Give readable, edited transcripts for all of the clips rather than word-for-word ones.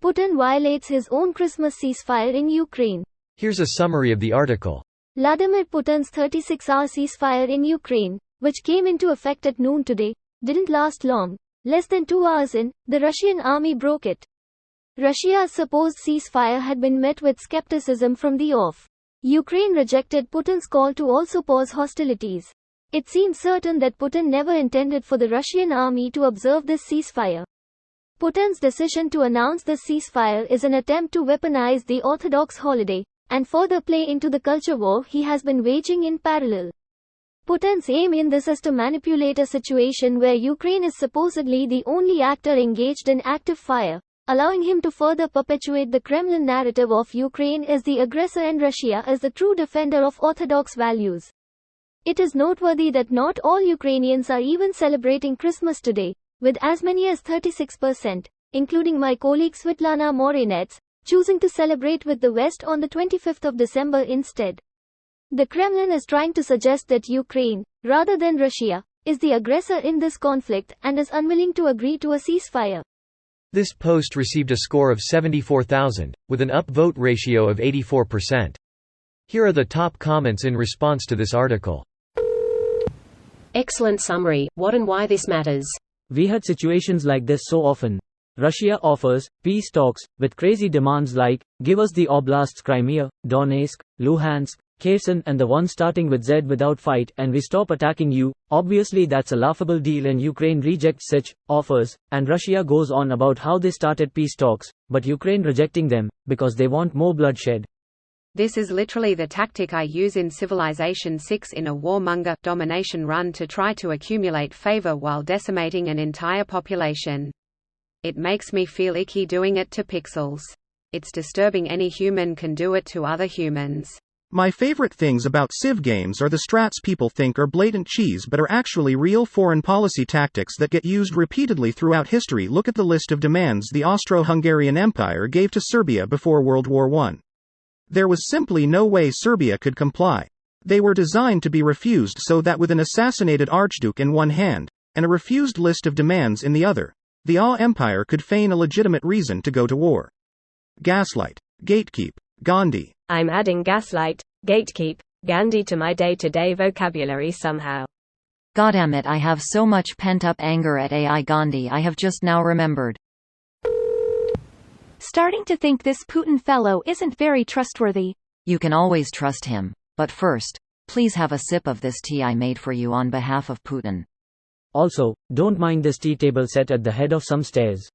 Putin violates his own Christmas ceasefire in Ukraine. Here's a summary of the article. Vladimir Putin's 36-hour ceasefire in Ukraine, which came into effect at noon today, didn't last long. Less than 2 hours in, the Russian army broke it. Russia's supposed ceasefire had been met with skepticism from the off. Ukraine rejected Putin's call to also pause hostilities. It seemed certain that Putin never intended for the Russian army to observe this ceasefire. Putin's decision to announce the ceasefire is an attempt to weaponize the Orthodox holiday, and further play into the culture war he has been waging in parallel. Putin's aim in this is to manipulate a situation where Ukraine is supposedly the only actor engaged in active fire, allowing him to further perpetuate the Kremlin narrative of Ukraine as the aggressor and Russia as the true defender of Orthodox values. It is noteworthy that not all Ukrainians are even celebrating Christmas today, with as many as 36%, including my colleague Svitlana Morinets, choosing to celebrate with the West on the 25th of December instead. The Kremlin is trying to suggest that Ukraine, rather than Russia, is the aggressor in this conflict and is unwilling to agree to a ceasefire. This post received a score of 74,000, with an upvote ratio of 84%. Here are the top comments in response to this article. Excellent summary. What and why this matters. We had situations like this so often. Russia offers peace talks with crazy demands like, give us the oblasts Crimea, Donetsk, Luhansk, Kherson and the one starting with Z without fight and we stop attacking you. Obviously that's a laughable deal and Ukraine rejects such offers, and Russia goes on about how they started peace talks, but Ukraine rejecting them, because they want more bloodshed. This is literally the tactic I use in Civilization 6 in a warmonger domination run to try to accumulate favor while decimating an entire population. It makes me feel icky doing it to pixels. It's disturbing any human can do it to other humans. My favorite things about Civ games are the strats people think are blatant cheese but are actually real foreign policy tactics that get used repeatedly throughout history. Look at the list of demands the Austro-Hungarian Empire gave to Serbia before World War I. There was simply no way Serbia could comply. They were designed to be refused so that with an assassinated archduke in one hand, and a refused list of demands in the other, the AW Empire could feign a legitimate reason to go to war. Gaslight, gatekeep, Gandhi. I'm adding gaslight, gatekeep, Gandhi to my day-to-day vocabulary somehow. Goddammit, I have so much pent-up anger at AI Gandhi I have just now remembered. Starting to think this Putin fellow isn't very trustworthy. You can always trust him. But first, please have a sip of this tea I made for you on behalf of Putin. Also, don't mind this tea table set at the head of some stairs.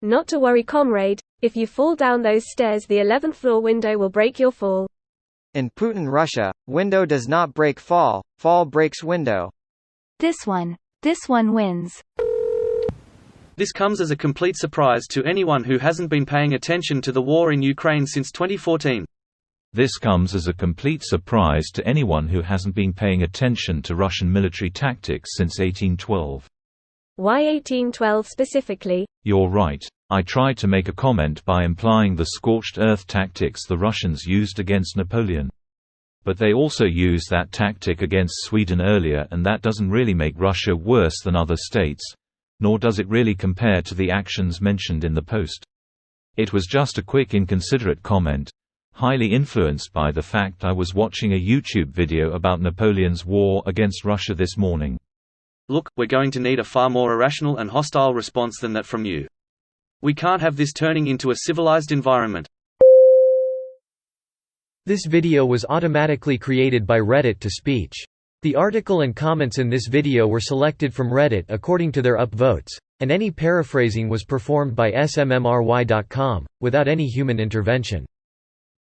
Not to worry, comrade. If you fall down those stairs, the 11th floor window will break your fall. In Putin Russia, window does not break fall, fall breaks window. This one wins. This comes as a complete surprise to anyone who hasn't been paying attention to the war in Ukraine since 2014. This comes as a complete surprise to anyone who hasn't been paying attention to Russian military tactics since 1812. Why 1812 specifically? You're right. I tried to make a comment by implying the scorched earth tactics the Russians used against Napoleon. But they also used that tactic against Sweden earlier, and that doesn't really make Russia worse than other states, nor does it really compare to the actions mentioned in the post. It was just a quick inconsiderate comment, highly influenced by the fact I was watching a YouTube video about Napoleon's war against Russia this morning. Look, we're going to need a far more irrational and hostile response than that from you. We can't have this turning into a civilized environment. This video was automatically created by Reddit to speech. The article and comments in this video were selected from Reddit according to their upvotes, and any paraphrasing was performed by smmry.com, without any human intervention.